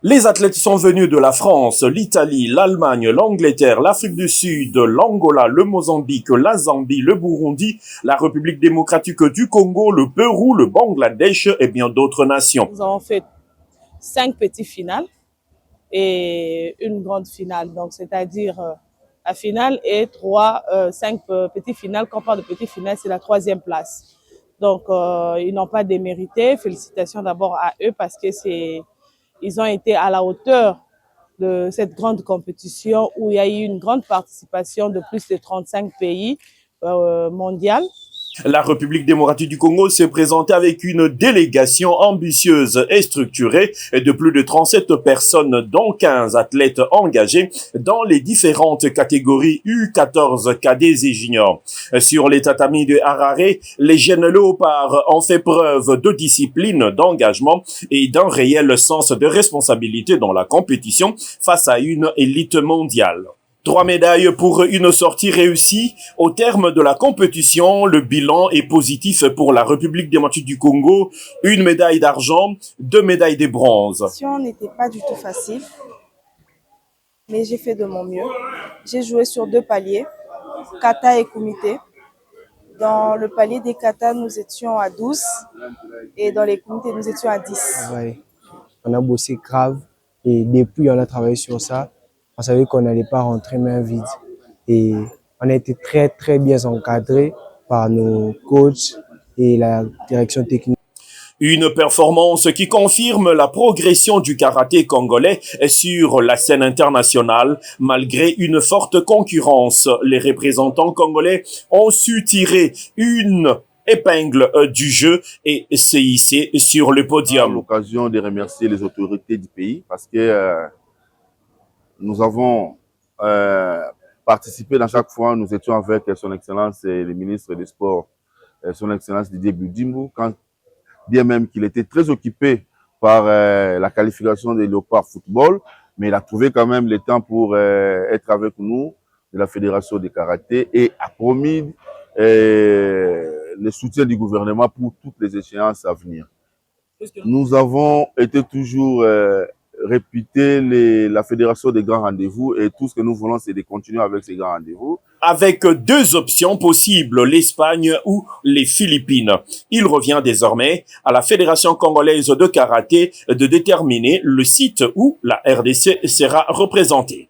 Les athlètes sont venus de la France, l'Italie, l'Allemagne, l'Angleterre, l'Afrique du Sud, l'Angola, le Mozambique, la Zambie, le Burundi, la République démocratique du Congo, le Pérou, le Bangladesh et bien d'autres nations. Nous avons fait 5 petits finales et une grande finale. Donc, c'est-à-dire la finale et 5 petits finales. Quand on parle de petits finales, c'est la 3e place. Donc, ils n'ont pas démérité. Félicitations d'abord à eux parce que ils ont été à la hauteur de cette grande compétition où il y a eu une grande participation de plus de 35 pays mondiaux. La République démocratique du Congo s'est présentée avec une délégation ambitieuse et structurée de plus de 37 personnes, dont 15 athlètes engagés dans les différentes catégories U14, cadets et juniors. Sur les tatamis de Harare, les jeunes léopards ont fait preuve de discipline, d'engagement et d'un réel sens de responsabilité dans la compétition face à une élite mondiale. 3 médailles pour une sortie réussie. Au terme de la compétition, le bilan est positif pour la République démocratique du Congo. 1 médaille d'argent, 2 médailles de bronze. La compétition n'était pas du tout facile, mais j'ai fait de mon mieux. J'ai joué sur 2 paliers, kata et kumité. Dans le palier des kata, nous étions à 12 et dans les kumités, nous étions à 10. Ouais. On a bossé grave et depuis on a travaillé sur ça. On savait qu'on n'allait pas rentrer main vide et on a été très très bien encadré par nos coachs et la direction technique. Une performance qui confirme la progression du karaté congolais sur la scène internationale. Malgré une forte concurrence, les représentants congolais ont su tirer une épingle du jeu et se hisser sur le podium. L'occasion de remercier les autorités du pays parce que nous avons participé dans chaque fois. Nous étions avec son Excellence le ministre des Sports, son Excellence Didier Budimbu, quand bien même qu'il était très occupé par la qualification des Léopards football, mais il a trouvé quand même le temps pour être avec nous de la Fédération de karaté et a promis le soutien du gouvernement pour toutes les échéances à venir. Nous avons été toujours réputé la Fédération des grands rendez-vous et tout ce que nous voulons, c'est de continuer avec ces grands rendez-vous. Avec 2 options possibles, l'Espagne ou les Philippines. Il revient désormais à la Fédération congolaise de karaté de déterminer le site où la RDC sera représentée.